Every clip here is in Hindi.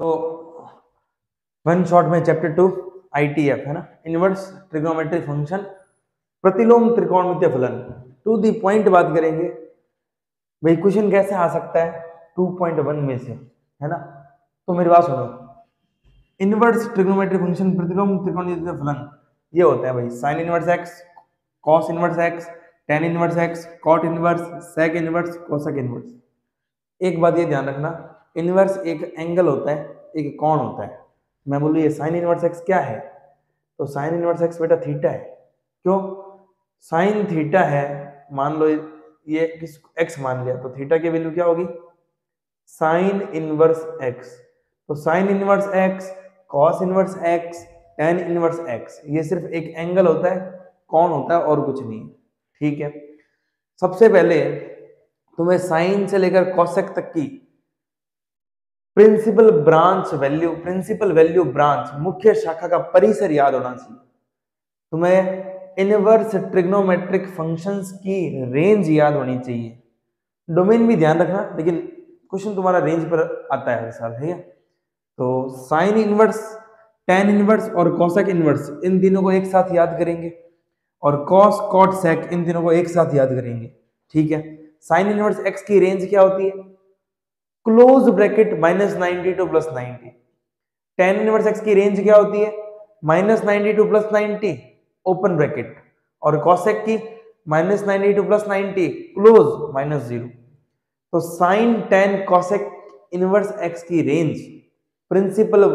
तो वन शॉट में चैप्टर 2 ITF है ना, इनवर्स ट्रिग्नोमेट्रिक फंक्शन, प्रतिलोम त्रिकोणमितीय फलन। टू दी पॉइंट बात करेंगे भाई, क्वेश्चन कैसे आ सकता है 2.1 में से, है ना। तो मेरी बात सुनो, इनवर्स ट्रिग्नोमेट्रिक फंक्शन प्रतिलोम त्रिकोणमितीय फलन ये होता है भाई sine inverse x, cos inverse x, tan inverse x, cot inverse, sec inverse, cosec inverse. एक बात ये ध्यान रखना, इनवर्स एक एंगल होता है, एक कोण होता है। मैं बोलूँ ये साइन इनवर्स एक्स क्या है, तो साइन इनवर्स एक्स बेटा थीटा है। क्यों? साइन थीटा है, मान लो ये किस एक्स मान लिया, तो थीटा की वैल्यू क्या होगी, साइन इनवर्स एक्स। तो sine inverse x, cos inverse x, tan inverse x, ये सिर्फ एक एंगल होता है, कोण होता है और कुछ नहीं। ठीक है, सबसे पहले तुम्हें साइन से लेकर कॉसेक तक की प्रिंसिपल वैल्यू ब्रांच, मुख्य शाखा का परिसर याद होना चाहिए। तुम्हें इनवर्स ट्रिग्नोमेट्रिक फंक्शंस की रेंज याद होनी चाहिए। डोमेन भी ध्यान रखना, लेकिन क्वेश्चन तुम्हारा रेंज पर आता है हर साल, ठीक है। तो साइन इनवर्स, टेन इनवर्स और कॉसेक इनवर्स, इन तीनों को एक साथ याद करेंगे, और कॉस, कॉट, सेक, इन तीनों को एक साथ याद करेंगे। ठीक है, साइन इनवर्स एक्स की रेंज क्या होती है, close bracket -90 to +90। Tan inverse x की रेंज क्या होती है, -90 टू +90 ओपन ब्रैकेट, और कॉसेक की -90 टू +90 क्लोज -0। तो sine, tan, cosec inverse x की रेंज, प्रिंसिपल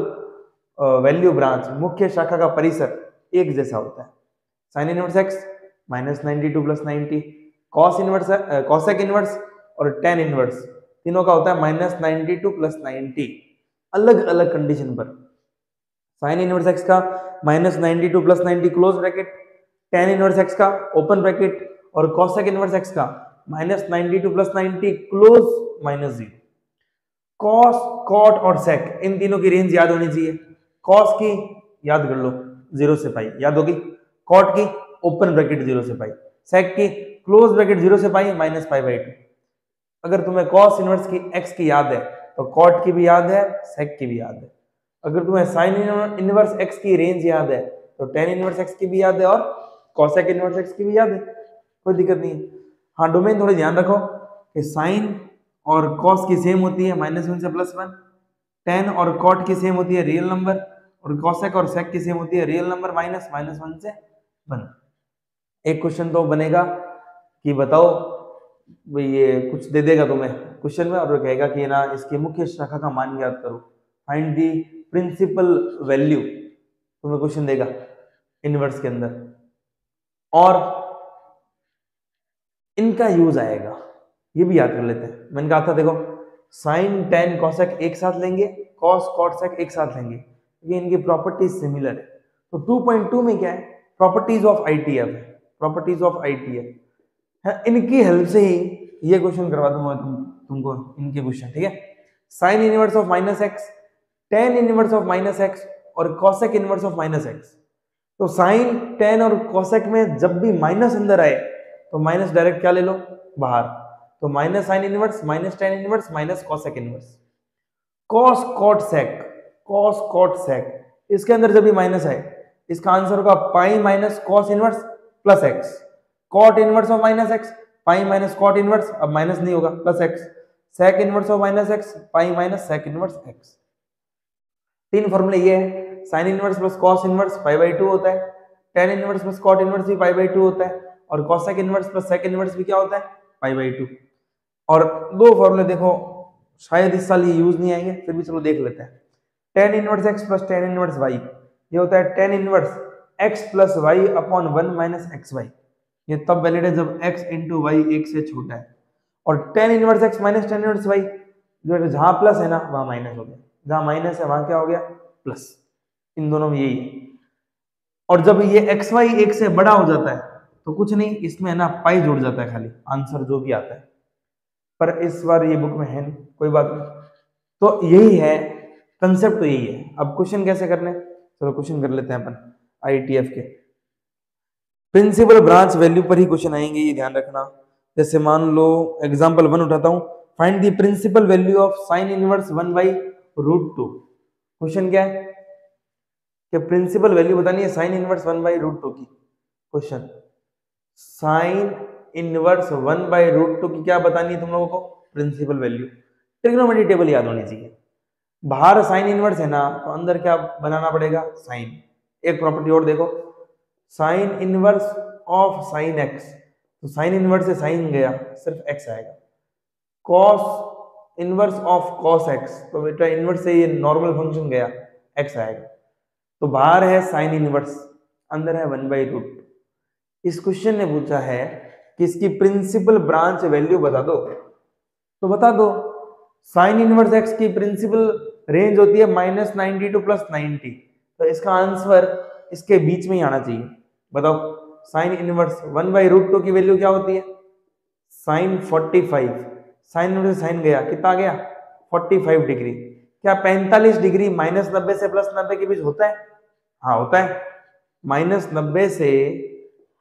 वैल्यू ब्रांच, मुख्य शाखा का परिसर एक जैसा होता है। Sine inverse x -90 to +90, cos inverse, cosec inverse और टेन इनवर्स, तीनों का होता है -90 टू +90, अलग अलग कंडीशन पर। साइन इनवर्स एक्स का -90 to +90 close bracket, tan inverse x का ओपन ब्रैकेट, और कॉसेक इनवर्स एक्स का -90 टू +90 क्लोज -0। कॉस, कॉट और सेक, इन तीनों की रेंज याद होनी चाहिए। कॉस की याद कर लो 0 से पाई याद होगी, कॉट की ओपन ब्रैकेट 0 से पाई, सेक की क्लोज ब्रैकेट 0 से पाई -π/2। अगर तुम्हें कॉस इनवर्स की एक्स की याद है तो कॉट की भी याद है, सेक की भी याद है। अगर तुम्हें साइन इनवर्स एक्स की रेंज याद है तो टेन इनवर्स एक्स की भी याद है और कॉसेक इनवर्स एक्स की भी याद है, कोई दिक्कत नहीं है। हाँ, डोमेन थोड़ी ध्यान रखो कि साइन और कॉस की सेम होती है -1 से +1, टेन और कॉट की सेम होती है रियल नंबर, और कॉसेक और सेक की सेम होती है रियल नंबर -1 से 1। एक क्वेश्चन तो बनेगा कि बताओ भाई, ये कुछ दे देगा तुम्हें क्वेश्चन में और कहेगा कि ना इसकी मुख्य शाखा का मान याद करो, फाइंड दी प्रिंसिपल वैल्यू, तुम्हें क्वेश्चन देगा इनवर्स के अंदर, और इनका यूज आएगा, ये भी याद कर लेते हैं। मैंने कहा था देखो, साइन, टेन, कॉसेक एक साथ लेंगे, कॉस, कॉट, सेक एक साथ लेंगे, ये इनकी प्रॉपर्टीज सिमिलर है। तो 2.2 में क्या है, प्रॉपर्टीज ऑफ ITF है, प्रॉपर्टीज ऑफ ITF है, इनकी हेल्प से ही ये क्वेश्चन करवा दूंगा तुमको इनके क्वेश्चन, ठीक है। Sine inverse of -x, tan inverse of -x और कॉसेक इनवर्स ऑफ -x। तो साइन, टेन और कॉसेक में जब भी माइनस अंदर आए तो माइनस डायरेक्ट क्या ले लो, बाहर। तो minus sine inverse, minus tan inverse, minus cosec inverse. Cos, cot, sec, cos, cot, sec, इसके अंदर जब भी माइनस आए, इसका आंसर होगा pi minus cos inverse plus x. Cot inverse of -x, pi minus cot inverse, अब माइनस नहीं होगा, plus x. Sec inverse of -x, pi minus sec inverse x. तीन फॉर्मूले ये है, sine inverse plus cos inverse π/2 होता है, tan inverse plus cot inverse भी π/2 होता है, और cosec inverse plus sec inverse भी क्या होता है, π/2। और दो फॉर्मूले देखो शायद इस साल ये यूज नहीं आएंगे, फिर भी चलो देख लेते हैं। Tan inverse x plus tan inverse y, ये होता है tan inverse x plus y upon 1 minus x y. ये तब वैलिड है जब x इंटू वाई एक से छोटा है। और tan inverse x minus tan inverse y, जो जहां प्लस है ना वहां माइनस हो गया, जहां माइनस है वहां क्या हो गया, प्लस। इन दोनों में यही है। और जब ये एक्स वाई एक से बड़ा हो जाता है तो कुछ नहीं, इसमें है ना पाई जुड़ जाता है, खाली आंसर जो भी आता है। पर इस बार ये बुक में है नहीं, कोई बात नहीं। तो यही है कंसेप्ट, तो यही है। अब क्वेश्चन कैसे करने, चलो क्वेश्चन कर लेते हैं अपन ITF के। प्रिंसिपल ब्रांच वैल्यू पर ही क्वेश्चन आएंगे, ये ध्यान रखना। जैसे मान लो एग्जांपल 1 उठाता हूं, find the principal value of sine inverse 1/√2। Question क्या है कि प्रिंसिपल वैल्यू बतानी है साइन इनवर्स 1/√2 की। क्वेश्चन साइन इनवर्स 1/√2 की क्या बतानी है तुम लोगों को? Principal value. ट्रिग्नोमेट्री टेबल याद होनी चाहिए। बाहर साइन इनवर्स है ना, तो अंदर क्या बनाना पड़ेगा? साइन। एक प्रॉपर्टी और देखो, sign inverse of sine x, तो साइन इनवर्स से साइन गया, सिर्फ एक्स आएगा। Cos inverse of cos x, तो बेटा इनवर्स से ये नॉर्मल फंक्शन गया, एक्स आएगा। तो बाहर है साइन इनवर्स, अंदर है 1/√2। इस क्वेश्चन ने पूछा है कि इसकी प्रिंसिपल ब्रांच वैल्यू बता दो, तो बता दो। साइन इनवर्स एक्स की प्रिंसिपल रेंज होती है -90 to +90, तो इसका आंसर इसके बीच में ही आना चाहिए। बताओ, साइन इनवर्स 1/√2 की वैल्यू क्या होती है? साइन 45, साइन इनवर्स साइन गया, कितना आ गया? 45 डिग्री। क्या 45 डिग्री -90 से +90 के बीच होता है? हाँ होता है। -90 से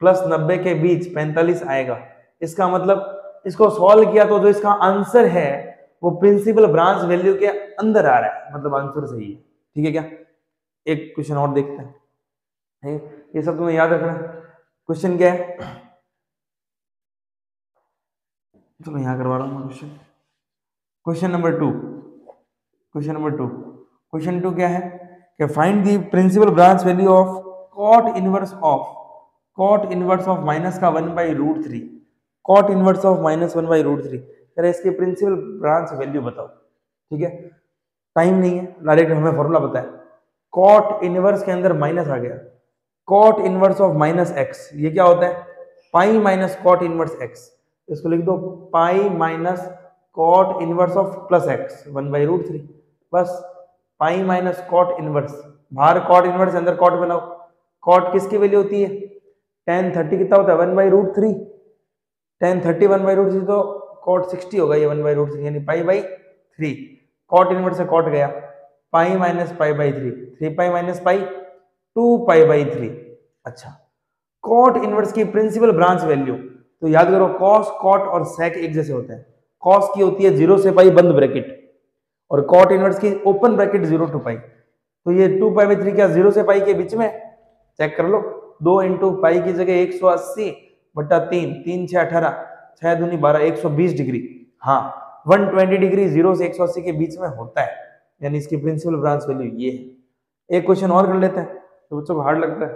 +90 के बीच 45 आएगा। इसका मतलब इसको सॉल्व किया तो जो इसका आंसर है वो प्रिंसिपल ब्रांच वैल्यू के अंदर आ रहा है, मतलब आंसर सही है। ठीक है क्या? एक क्वेश्चन और देखते हैं, ये सब तुम्हें याद रखना है। क्वेश्चन क्या है? चलो यहां करवा रहा हूं क्वेश्चन। Question number 2। क्वेश्चन 2 क्या है कि find the principal branch value of cot inverse of minus का 1/√3। कॉट इनवर्स ऑफ -1/√3, अरे इसके प्रिंसिपल ब्रांच वैल्यू बताओ। ठीक है, टाइम नहीं है, डायरेक्ट हमें फॉर्मूला पता है। कॉट इनवर्स के अंदर माइनस आ गया, कॉट इनवर्स ऑफ -x, ये क्या होता है? Pi minus cot inverse x। इसको लिख दो pi minus cot inverse of +x 1/√3, बस। पाई माइनस कॉट इनवर्स, बाहर कॉट इनवर्स, अंदर कॉट बनाओ। कॉट किसकी वैल्यू होती है? tan 30 कितना होता है? 1/√3। tan 30 1/√3, तो कॉट 60 होगा ये 1/√3, यानी पाई/3। कॉट इनवर्स से कॉट गया, पाई माइनस पाई/3, 3 पाई माइनस पाई 2 पाई/3। अच्छा, कॉट इनवर्स की प्रिंसिपल ब्रांच वैल्यू, तो याद करो कॉस कॉट और सेक एक जैसे होते हैं। कॉस की होती है 0 से पाई बंद ब्रैकेट, और कॉट इनवर्स की ओपन ब्रैकेट 0 to पाई। तो ये 2 पाई/3 क्या 0 से पाई के बीच में? चेक कर लो, 2 इंटू पाई की जगह 180/3, 3 6 18, 6 दूनी 12, 120 डिग्री। हाँ, 120 डिग्री 0 से 180 के बीच में होता है, यानी इसकी प्रिंसिपल ब्रांच वैल्यू ये है। एक क्वेश्चन और कर लेते हैं, तो बच्चों को हार्ड लगता है।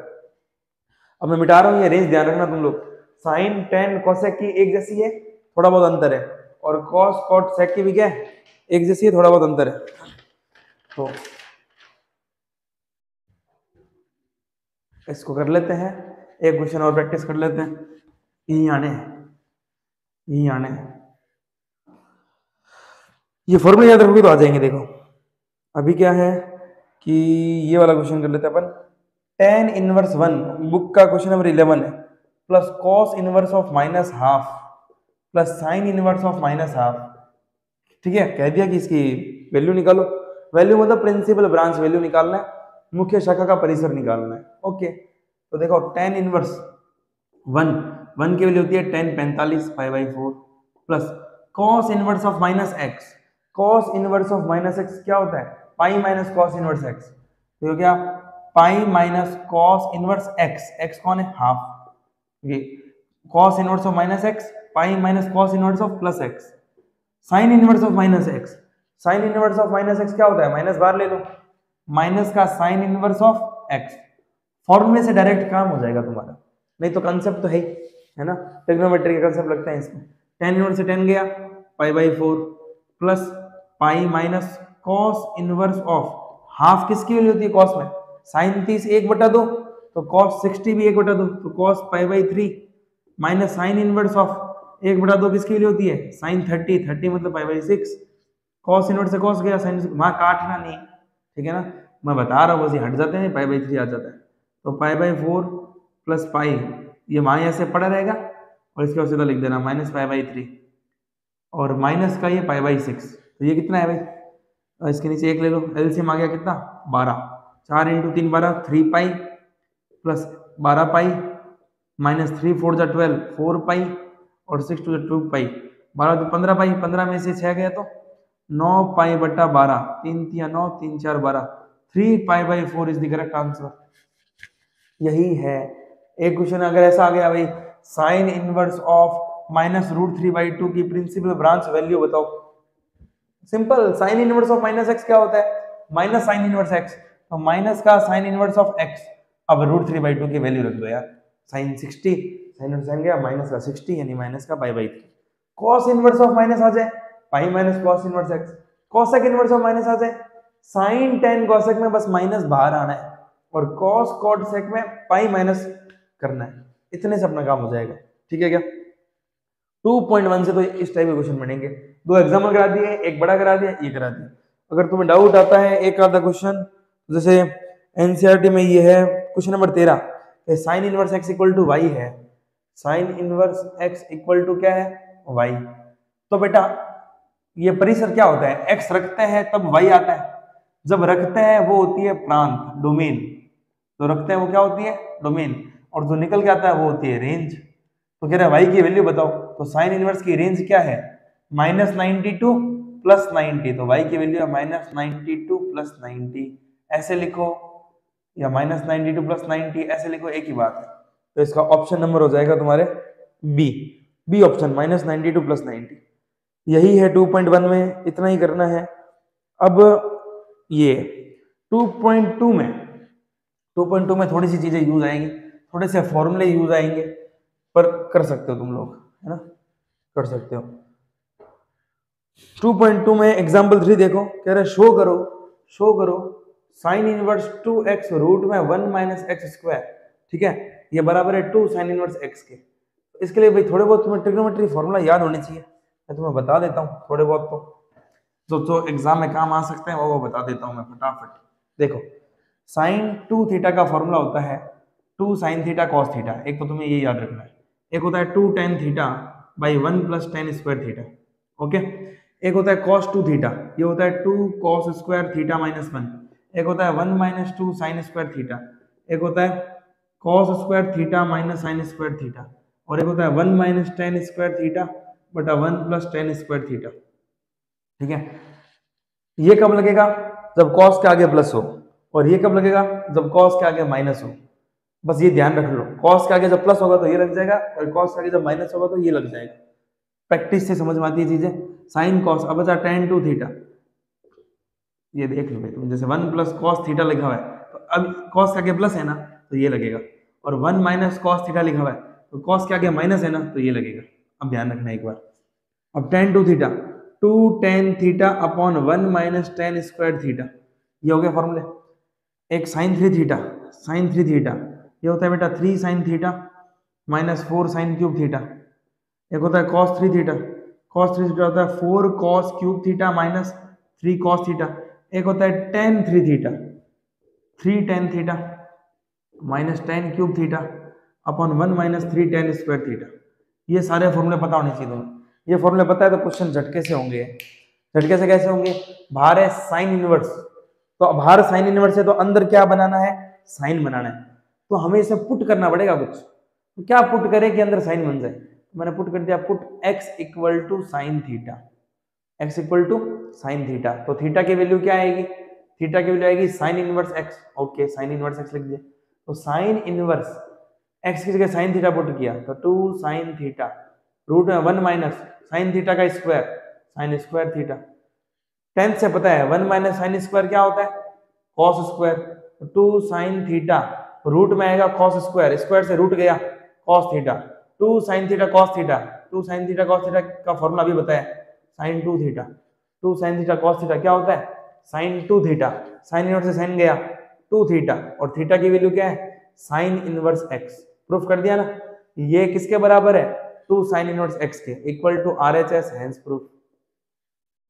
अब मैं मिटा रहा हूँ, ये रेंज ध्यान रखना तुम लोग। साइन टेन कोसेक की एक जैसी है, थोड़ा बहुत अंतर है, और कॉस कॉट सेक की भी क्या है? एक जैसी है, थोड़ा बहुत अंतर है। तो इसको कर लेते हैं, एक क्वेश्चन और प्रैक्टिस कर लेते हैं। यही आने ये फॉर्मूला याद रखोगे तो आ जाएंगे। देखो अभी क्या है कि ये वाला क्वेश्चन कर लेते हैं अपन। tan इनवर्स 1 बुक का क्वेश्चन नंबर 11 है, plus cos inverse of -½ plus sign inverse of -½ ठीक है, कह दिया कि इसकी वैल्यू निकालो। वैल्यू मतलब प्रिंसिपल ब्रांच वैल्यू निकालना है, मुख्य शाखा का परिसर निकालना है। ओके, तो देखो tan इनवर्स 1 की वैल्यू होती है tan 45 π/4 plus cos inverse of -x। Cos inverse of -x क्या होता है? Pi minus cos inverse x। तो क्या? Pi minus cos inverse x, x कौन है? Half. Cos inverse of -x, pi minus cos inverse of +x। Sine inverse of -x, sine inverse of -x क्या होता है? माइनस बाहर ले लो, माइनस का साइन इनवर्स ऑफ x। फॉर्मूले से डायरेक्ट काम हो जाएगा तुम्हारा, नहीं तो कंसेप्ट तो है ना, ट्रिग्नोमेट्री का कंसेप्ट लगता है इसमें। tan इनवर्स से tan गया, π/4 plus pi minus cos inverse of half, किसकी वैल्यू होती है कॉस में? साइन 30 1/2, तो कॉस 60 भी 1/2, तो cos π/3 minus sine inverse of 1/2 किसकी वैल्यू होती है? साइन 30 मतलब π/6। कॉस इनवर्स से कॉस गया, साइन वहां काटना नहीं, ठीक है ना, मैं बता रहा हूँ, बस ये हट जाते हैं, π/3 आ जाता है। तो π/4 प्लस पाई, ये वहां ऐसे पड़ा रहेगा, और इसके बाद सीधा लिख देना -π/3, और माइनस का ये π/6। तो ये कितना है भाई? इसके नीचे एक ले लो, एलसीएम आ गया कितना? 12। 4 × 3 12, 3 पाई प्लस 12 पाई माइनस 3 4 जा 12, 4 पाई और 6 2 2 पाई, 12 तो 15 पाई, 15 में से 6 गया तो 9 पाई/12, 3 3 9, 3 4 12, 3π/4 इज द करेक्ट आंसर। यही है। एक क्वेश्चन अगर ऐसा आ गया भाई, साइन इनवर्स ऑफ -√3/2 की प्रिंसिपल ब्रांच वैल्यू बताओ। Simple, sign inverse of -x क्या होता है? माइनस साइन इनवर्स x, तो माइनस का साइन इनवर्स ऑफ x। अब √3/2 की वैल्यू रख दो यार, साइन 60, साइन इनवर्स आ गया माइनस का 60 यानी माइनस का π/3। कॉस इनवर्स ऑफ माइनस आ जाए pi minus cos inverse x। Cosec inverse of minus आ जाए साइन tan कॉसेक में बस माइनस बाहर आना है और कॉस कॉट सेक में पाई माइनस करना है, इतने से अपना काम हो जाएगा। ठीक है क्या? 2.1 से तो इस टाइप के क्वेश्चन बनेंगे। दो एग्जाम्पल करा दिए, एक बड़ा करा दिया, ये करा दिया। अगर तुम्हें डाउट आता है एक आधा क्वेश्चन, जैसे एनसीईआरटी में ये है question number 13, sine inverse x equal to y है। Sine inverse x equal to क्या है? y। तो बेटा ये परिसर क्या होता है? x रखते हैं तब y आता है, जब रखते हैं वो होती है प्रांत, डोमेन। तो रखते हैं वो क्या होती है? डोमेन। और जो निकल के आता है वो होती है रेंज। तो कह रहा है y की वैल्यू बताओ, तो साइन इनवर्स की रेंज क्या है? -92 प्लस 90, तो y की वैल्यू है -92 प्लस 90, ऐसे लिखो, या -92 प्लस 90 ऐसे लिखो, एक ही बात है। तो इसका ऑप्शन नंबर हो जाएगा तुम्हारे बी ऑप्शन, -92 प्लस 90। यही है 2.1 में, इतना ही करना है। अब ये 2.2 में थोड़ी सी चीजें यूज आएंगी, थोड़े से फॉर्मूले यूज आएंगे, पर कर सकते हो तुम लोग, है ना, कर सकते हो। 2.2 में एग्जाम्पल 3 देखो, कह रहे शो करो साइन इनवर्स 2x रूट में 1 माइनस एक्स स्क्वायर, ठीक है, ये बराबर है 2 साइन इनवर्स x के। इसके लिए भाई थोड़े बहुत तुम्हें ट्रिग्नोमेट्री फॉर्मूला याद होने चाहिए, मैं तुम्हें बता देता हूँ थोड़े बहुत, तो एग्जाम में काम आ सकते हैं वो बता देता हूँ मैं फटाफट। देखो, साइन 2 थीटा का फॉर्मूला होता है 2 साइन थीटा कॉस थीटा, एक तो तुम्हें ये याद रखना है। एक होता है 2 tan theta by 1 plus tan square theta, okay. एक होता है कॉस 2 थीटा, ये होता है 2 कॉस स्क्वायर थीटा माइनस 1। एक होता है 1 माइनस 2 साइन स्क्वायर थीटा। एक होता है cos square theta minus sine square theta. और एक होता है 1 माइनस tan स्क्वायर थीटा बटा 1 प्लस tan स्क्वायर थीटा, ठीक है। ये कब लगेगा? जब कॉस के आगे प्लस हो, और ये कब लगेगा? जब कॉस के आगे माइनस हो। बस ये ध्यान रख लो, कॉस के आगे जब प्लस होगा तो ये लग जाएगा, और कॉस के आगे जब माइनस होगा तो ये लग जाएगा। प्रैक्टिस से समझ में आती है चीजें। साइन कॉस, अब बचा tan 2 थीटा, ये देख लो भाई तुम, जैसे 1 प्लस कॉस थीटा लिखा हुआ है तो अब कॉस के आगे प्लस है ना तो ये लगेगा, और 1 माइनस कॉस थीटा लिखा हुआ है तो कॉस के आगे माइनस है ना तो ये लगेगा। अब ध्यान रखना एक बार। अब tan 2 theta, 2 tan theta upon 1 minus tan square theta, ये हो गया फॉर्मूले। एक sin 3 थीटा, ये होता है बेटा 3 sin theta minus 4 sin cube theta. एक होता है cos 3 थीटा, cos 3 थीटा होता है 4 cos cube theta minus 3 cos theta. एक होता है tan 3 theta, 3 tan theta minus tan cube theta upon 1 minus 3 tan square theta. ये सारे फॉर्मूले पता होने चाहिए तुम्हें। ये फॉर्मूले पता है तो क्वेश्चन झटके से होंगे। झटके से कैसे होंगे? बाहर है साइन इनवर्स, तो बाहर साइन इनवर्स है तो अंदर क्या बनाना है? साइन बनाना है। तो हमें इसे पुट करना पड़ेगा कुछ, तो क्या पुट करें कि अंदर साइन बन जाए? मैंने पुट कर दिया, put x equal to sine theta, x equal to sine theta. तो थीटा की वैल्यू क्या आएगी? थीटा की वैल्यू आएगी sine inverse x, okay, sine inverse x लिख दिया। तो साइन इनवर्स x की जगह साइन थीटा पुट किया तो 2 साइन थीटा रूट में 1 माइनस साइन थीटा का स्क्वायर, साइन स्क्वायर थीटा। 10 से पता है 1 माइनस साइन स्क्वायर क्या होता है? Cos square. 2 sine theta root में आएगा कॉस स्क्वायर, स्क्वायर से रूट गया cos theta, 2 sine theta cos theta. 2 sine theta cos theta का फॉर्मूला भी बताया, sine 2 theta. 2 sine theta cos theta क्या होता है? साइन 2 थीटा, साइन इनवर्स से साइन गया 2 थीटा, और थीटा की वैल्यू क्या है? Sine inverse x। प्रूफ कर दिया ना। ये किसके बराबर है? 2 साइन इनवर्स x के, equal to RHS, hence proof.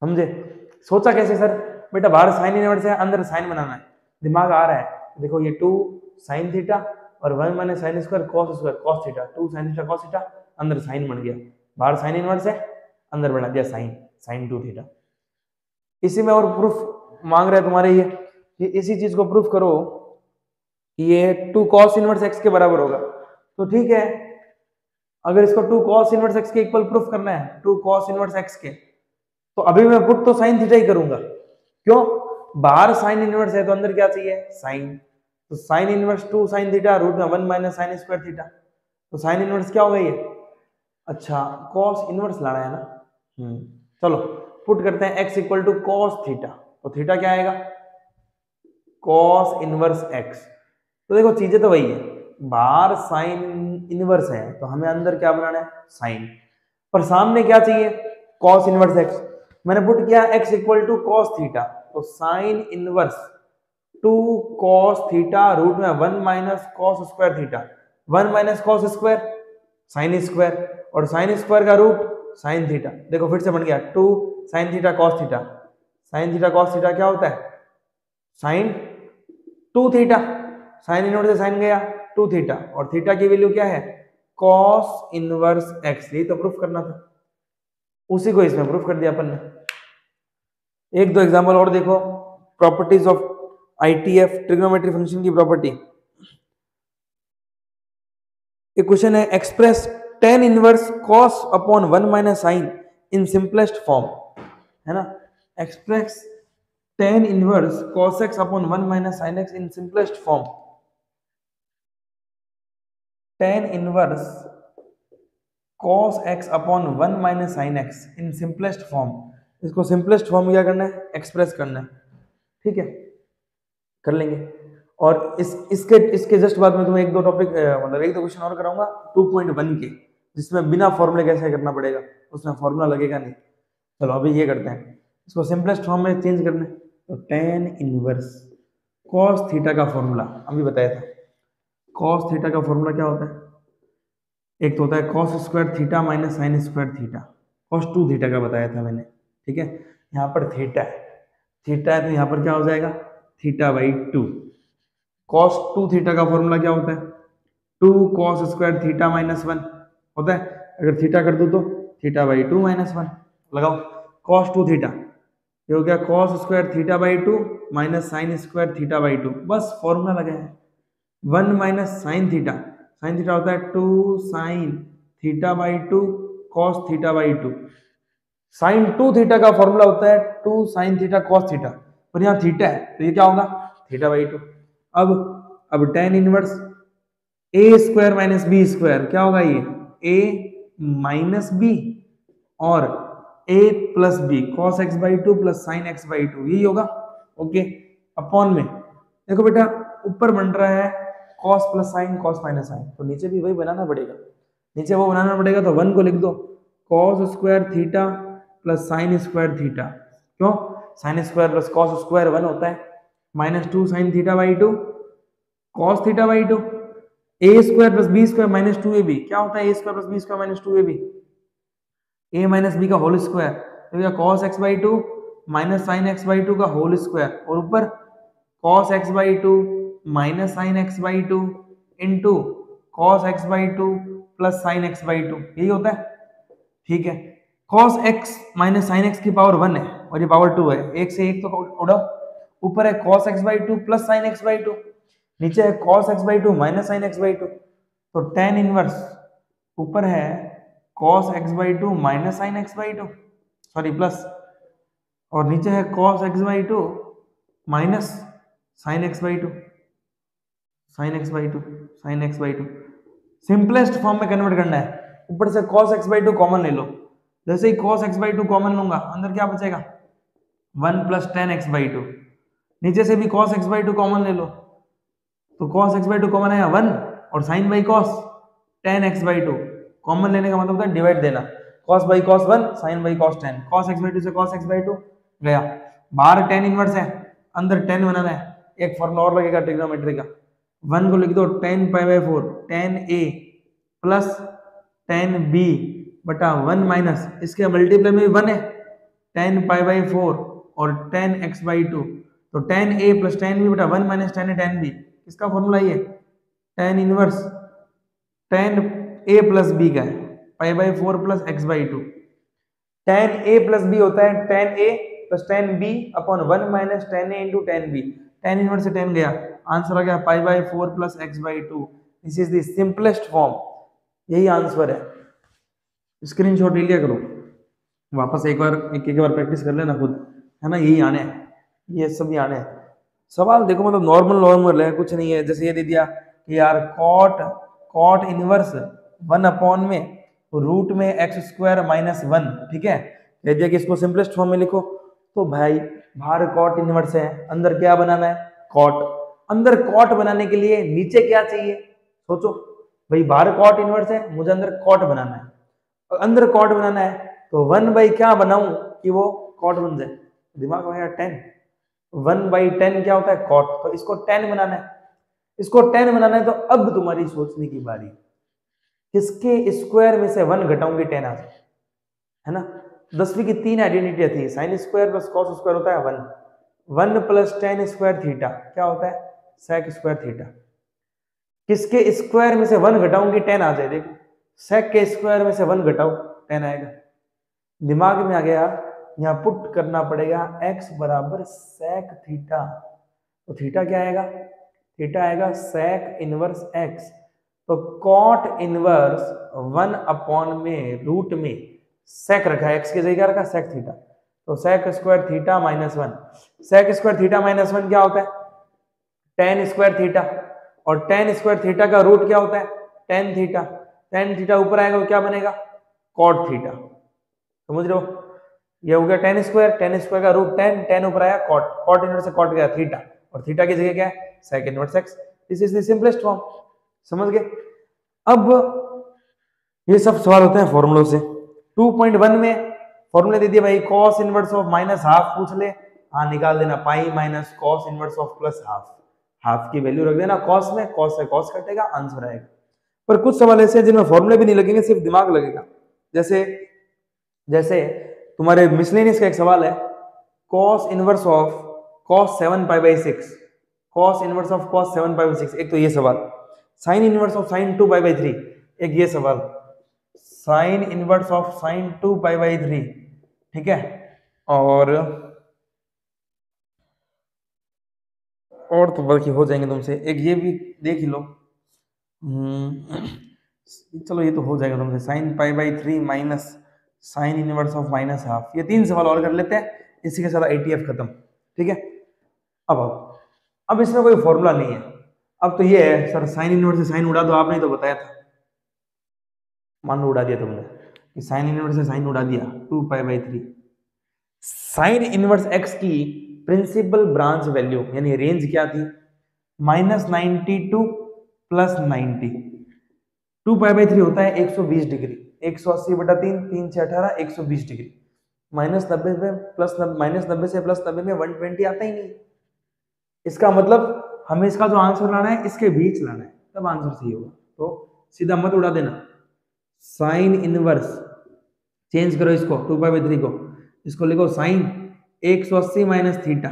समझे? सोचा कैसे सर? बेटा बाहर साइन इनवर्स है, अंदर साइन बनाना है, दिमाग आ रहा है। देखो ये 2 साइन थीटा और 1 minus sine square cos theta, 2 sine theta cos theta, अंदर साइन बन गया। बाहर साइन इनवर्स है, अंदर बना दिया साइन, साइन 2 थीटा। इसी में और प्रूफ मांग रहे हैं तुम्हारे ये इसी चीज को प्रूफ करो कि ये 2 कॉस इनवर्स x के बराबर होगा। तो ठीक है, अगर इसको 2 कॉस इनवर्स x के इक्वल प्रूफ करना है, 2 कॉस इनवर्स x के, तो अभी मैं पुट तो साइन थीटा ही करूंगा। क्यों? बाहर साइन इनवर्स है तो अंदर क्या चाहिए, साइन। तो sine inverse 2 sine theta root में 1 माइनस साइन स्क्वायर थीटा। तो साइन इनवर्स क्या होगा ये, अच्छा कॉस इनवर्स लाना है ना। चलो पुट करते हैं x equal to cos theta. तो थीटा क्या आएगा, कॉस इनवर्स x। तो देखो चीजें तो वही है, बाहर साइन इनवर्स है तो हमें अंदर क्या बनाना है, साइन। पर सामने क्या चाहिए, कॉस इनवर्स x। मैंने पुट किया x equal to cos theta. तो sine inverse 2 cos theta root में 1 minus cos square theta. 1 minus cos square sine square, और साइन स्क्वायर का रूट साइन थीटा। देखो फिर से बन गया 2 sine theta cos theta. Sine theta cos theta क्या होता है, साइन 2 थीटा। साइन इनवर्स से साइन गया 2 थीटा, और थीटा की वैल्यू क्या है, कॉस इनवर्स x। ये तो प्रूफ करना था, उसी को इसमें प्रूफ कर दिया अपन ने। एक दो एग्जांपल और देखो, properties of ITF trigonometry function की प्रॉपर्टी। एक क्वेश्चन है, express tan inverse cos upon 1 minus sine in simplest form, है ना। Express tan inverse cos x upon 1 minus sin x in simplest form. tan inverse cos x upon 1 minus sin x in simplest form. इसको सिंपलेस्ट फॉर्म में क्या करना है, एक्सप्रेस करना है, ठीक है, कर लेंगे। और इसके जस्ट बाद में तुम्हें एक दो टॉपिक मतलब एक दो क्वेश्चन और कराऊंगा 2.1 के, जिसमें बिना फॉर्मूले कैसे करना पड़ेगा, उसमें फॉर्मूला लगेगा नहीं। चलो अभी ये करते हैं, इसको सिंपलेस्ट फॉर्म में चेंज करना है। तो tan इनवर्स cos थीटा का फॉर्मूला अभी बताया था। cos थीटा का फॉर्मूला क्या होता है, एक तो होता है cos square theta minus sine square theta. cos 2 theta का बताया था मैंने, ठीक है। यहाँ पर थीटा है, थीटा है तो यहाँ पर क्या हो जाएगा, थीटा बाई 2। cos 2 थीटा का फॉर्मूला क्या होता है, 2 cos स्क्वायर थीटा माइनस 1 होता है। अगर थीटा कर दो तो थीटा बाई 2 माइनस 1 लगाओ। cos 2 थीटा ये हो गया cos square theta by 2 minus sine square theta by 2, बस फॉर्मूला लगा है। 1 minus sine theta, sine theta होता है 2 sine theta by 2 cos theta by 2। Sine 2 theta का फॉर्मूला होता है 2 साइन थीटा cos थीटा, पर यहाँ थीटा है तो ये क्या होगा, थीटा बाई 2। अब tan inverse a square minus B square क्या होगा, ये a माइनस बी और a plus B cos x by 2 plus sine x by 2, यही होगा, ओके। अपॉन में देखो बेटा ऊपर बन रहा है cos plus sine cos minus sine, तो नीचे भी वही बनाना पड़ेगा। नीचे वो बनाना पड़ेगा तो 1 को लिख दो cos square theta plus sine square theta. क्यों, sine square plus cos square 1 होता है, minus 2 sine theta by 2 cos theta by 2। a square plus b square minus 2ab क्या होता है, a square plus b square minus 2ab, a minus b का होल स्क्वायर, तो क्या cos x by 2 minus sine x by 2 का होल स्क्वायर, और ऊपर cos x by 2 minus sine x by 2 into cos x by 2 plus sine x by 2, यही होता है, ठीक है। cos x minus sine x की पावर 1 है और ये पावर 2 है, एक से एक तो उड़ाओ। ऊपर है cos x by 2 plus sine x by 2, नीचे है cos x by 2 minus sine x by 2। तो tan इनवर्स ऊपर है cos x by 2 minus sine x by 2, sorry plus, और नीचे है cos x by 2 minus sine x by 2, sine x by 2, sine x by 2। Simplest form में कन्वर्ट करना है, ऊपर से cos x बाई 2 कॉमन ले लो। जैसे ही cos x बाई 2 कॉमन लूंगा अंदर क्या बचेगा, 1 प्लस tan x बाई 2। नीचे से भी cos x बाई 2 कॉमन ले लो, तो cos x बाई 2 कॉमन आया 1, और sin by cos tan x by 2 common लेने का मतलब होता है डिवाइड देना, cos by cos 1 sin by cos tan, cos x by 2 से cos x बाई 2 गया। बाहर tan इनवर्स है, अंदर tan बनाना है, एक फॉर्मूला और लगेगा ट्रिग्नोमेट्री का। 1 को लिख दो tan pi by 4 tan a plus tan b बटा 1 माइनस इसके मल्टीप्लाई में भी 1 है, tan पाई बाई 4 और tan x बाई 2, तो tan a plus tan b बटा 1 minus tan a tan b, इसका फॉर्मूला ये tan inverse tan a plus b का है pi by 4 plus x by 2। tan a plus b होता है tan a plus tan b upon 1 minus tan a into tan b। tan inverse से tan गया, आंसर आ गया pi by 4 plus x by 2। This is the simplest form, यही आंसर है। स्क्रीनशॉट ले लिया करो, वापस एक बार प्रैक्टिस कर लेना खुद, है ना, यही आने हैं। ये सब आने हैं। सवाल देखो मतलब नॉर्मल नॉर्मल है, कुछ नहीं है। जैसे ये दे दिया कि यार कॉट इनवर्स 1 में रूट में x² - 1, ठीक है। कह दिया कि इसको सिंपलेस्ट फॉर्म में लिखो। तो भाई बाहर कॉट इनवर्स है, अंदर क्या बनाना है, कॉट। अंदर कॉट बनाने के लिए नीचे क्या चाहिए, सोचो भाई। बाहर कॉट इनवर्स है, मुझे अंदर कॉट बनाना है। और अंदर कॉट बनाना है तो 1 क्या बनाऊं कि वो कॉट बन जाए, दिमाग में यार 10। 1/10 क्या होता है, कॉट। तो इसको 10 बनाना है, इसको 10 बनाना है। तो अब तुम्हारी सोचने की बारी, किसके स्क्वायर में से 1 घटाऊंगी 10 आ जाए, है ना। 10वीं की 3 आइडेंटिटी थी, sign square plus cos square होता है 1, 1 + tan स्क्वायर थीटा क्या होता है, सेक स्क्वायर थीटा। किसके स्क्वायर में से 1 घटाऊंगी 10 आ जाए, देखो सेक के स्क्वायर में से 1 घटाओ 10 आएगा। दिमाग में आ गया, यहाँ पुट करना पड़ेगा x बराबर सेक थीटा। तो थीटा क्या आएगा, थीटा आएगा सेक इनवर्स x। तो कॉट इनवर्स 1 में रूट में सेक रखा है, x की जगह रखा सेक थीटा। तो sec square theta -1, sec square theta -1 क्या होता है, tan स्क्वायर थीटा। और tan स्क्वायर थीटा का रूट क्या होता है, tan थीटा। tan थीटा ऊपर आएगा तो क्या बनेगा, कॉट थीटा। समझ रहे हो, ये हो गया tan स्क्वायर का रूट 10, tan ऊपर आया कॉट, कॉट इनवर्स से कॉट गया थीटा, और थीटा की जगह क्या है, sec inverse x। This is the simplest form. समझ गए। अब ये सब सवाल होते हैं फॉर्मूलों से। 2.1 में फॉर्मूले दे दिए भाई, cos इनवर्स ऑफ -½ पूछ ले, हाँ निकाल देना, pi minus cos inverse of +½ half की वैल्यू रख देना cos में, cos से cos कटेगा, आंसर आएगा। पर कुछ सवाल ऐसे हैं जिनमें फॉर्मूले भी नहीं लगेंगे, सिर्फ दिमाग लगेगा। जैसे जैसे तुम्हारे मिसलेनियस का एक सवाल है, cos inverse of cos 7π/6, cos inverse of cos 7π/6, एक तो ये सवाल। sin इनवर्स ऑफ sin 2π/3, एक ये सवाल। sin इनवर्स ऑफ sin 2π/3, ठीक है। और तो बल्कि हो जाएंगे तुमसे, एक ये भी देख ही लो। चलो ये तो हो जाएगा तुमसे, sin π/3 minus sine inverse of -½ ये 3 सवाल और कर लेते हैं, इसी के साथ ATF खत्म, ठीक है। अब इसमें कोई फॉर्मूला नहीं है। अब तो ये है सर, साइन इनवर्स से साइन उड़ा दो, आपने तो बताया था, मान लो उड़ा दिया तुमने कि साइन इनवर्स से साइन उड़ा दिया 2π/3। साइन इनवर्स x की प्रिंसिपल ब्रांच वैल्यू यानी रेंज क्या थी, -92 + 90। 2π/3 होता है 120 डिग्री, 180/3, 3 से 18, 120 डिग्री। -90 से +90 में 120 आता ही नहीं। इसका मतलब हमें इसका जो आंसर लाना है इसके बीच लाना है, तब आंसर सही होगा। तो सीधा मत उड़ा देना। साइन इनवर्स चेंज करो इसको, 2π/3 को, इसको लिखो साइन 180 - थीटा।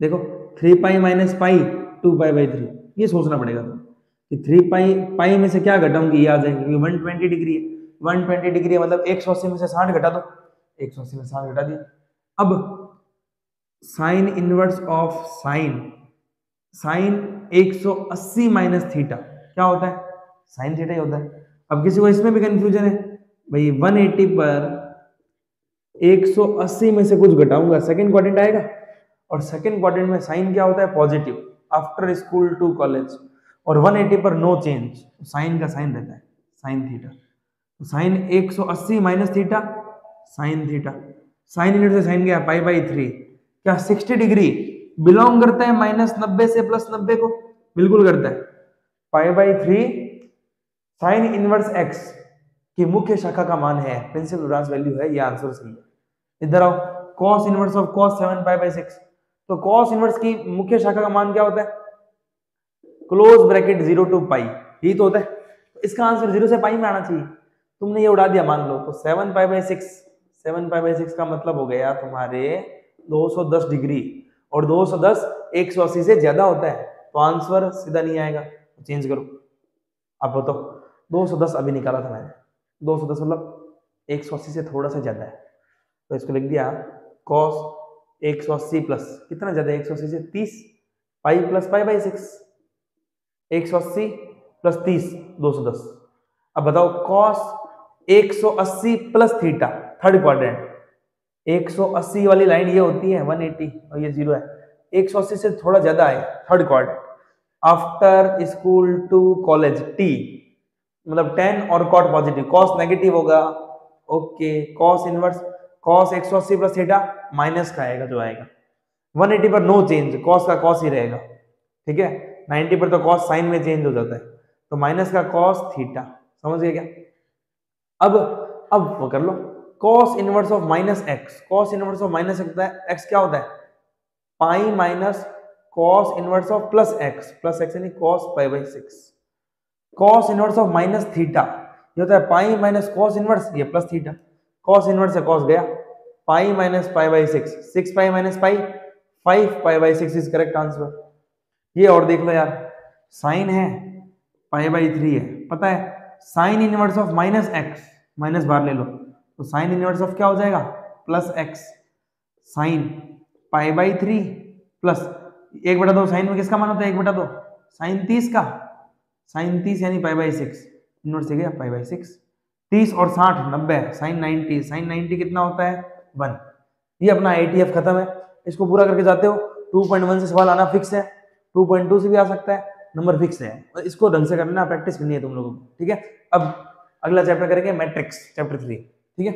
देखो 3π - पाई 2π/3, ये सोचना पड़ेगा तुम कि 3π में से क्या घटाऊंगी, ये आ जाएंगे क्योंकि 120 डिग्री है। 120 डिग्री है मतलब 180 में से 60 घटा दो, 180 में 60 घटा दिया। अब sign inverse of sine 180 - theta क्या होता है, साइन थीटा ही होता है। अब किसी को इसमें भी कंफ्यूजन है भाई, 180 पर 180 में से कुछ घटाऊंगा, सेकंड क्वाड्रेंट आएगा, और सेकंड क्वाड्रेंट में साइन क्या होता है, positive, after school to college. और 180 पर नो चेंज, साइन का साइन रहता है, साइन थीटा। तो sine 180 - theta, sine theta. Sine inverse से साइन गया π/3, क्या 60 डिग्री बिलोंग करता है -90 से +90 को, बिल्कुल करता है। π/3 साइन इनवर्स x की मुख्य शाखा का मान है, प्रिंसिपल ब्रांच वैल्यू है, ये आंसर सही है। इधर आओ, cos इनवर्स ऑफ cos 7π/6, तो cos इनवर्स की मुख्य शाखा का मान क्या होता है, क्लोज ब्रैकेट 0 to π, यही तो होता है। तो इसका आंसर 0 से π में आना चाहिए, तुमने ये उड़ा दिया मान लो। तो 7π/6 का मतलब हो गया तुम्हारे 210 डिग्री, और 210 180 से ज्यादा होता है, तो आंसर सीधा नहीं आएगा, तो चेंज करो। अब बताओ 210 अभी निकाला था मैंने, 210 मतलब 180 से थोड़ा सा ज्यादा है, तो इसको लिख दिया cos 180 प्लस कितना ज्यादा है, 180 से 30, पाई प्लस π/6, 180 प्लस 30 210। अब बताओ cos 180 प्लस थीटा, थर्ड क्वाड्रेंट, 180 वाली लाइन ये होती है 180 और ये 0 है। 180 से थोड़ा ज्यादा है, third quart. After school to college टी, मतलब 10 और कॉट पॉजिटिव, कॉस नेगेटिव होगा। ओके, कॉस इनवर्स, कॉस 180 प्लस थीटा माइनस का आएगा जो आएगा। 180 पर नो चेंज, कॉस का कॉस ही रहेगा, ठीक है। 90 पर तो कॉस साइन में चेंज हो जाता है, तो माइनस का कॉस थीटा, समझ गए क्या। अब वो कर लो, cos inverse of minus x, cos inverse of minus x क्या होता है, pi minus cos inverse of plus x यानी cos pi by 6। Cos inverse of minus theta ये होता है पाई माइनस कॉस इनवर्स, ये प्लस थीटा, कॉस इनवर्स से कॉस गया, pi minus pi by 6, 6 pi minus pi, 5 pi by 6 is correct answer. ये और देख लो यार, साइन है पाई बाई 3 है, पता है sine inverse of minus x, minus बाहर ले लो तो साइन इनवर्स ऑफ क्या हो जाएगा plus x, sine pi by 3 plus 1/2, sine में किसका मान होता है 1/2, साइन 30 का, साइन 30 यानी पाई बाई 6, इनवर्स से गया पाई बाई 6, 30 और 60 90, साइन 90, साइन 90 कितना होता है 1। ये अपना ITF खत्म है, इसको पूरा करके जाते हो 2.1 से सवाल आना फिक्स है, 2.2 से भी आ सकता है, नंबर फिक्स है, इसको ढंग से करना, प्रैक्टिस करनी है तुम लोगों को, ठीक है। अब अगला चैप्टर करेंगे मैट्रिक्स, चैप्टर 3, ठीक है।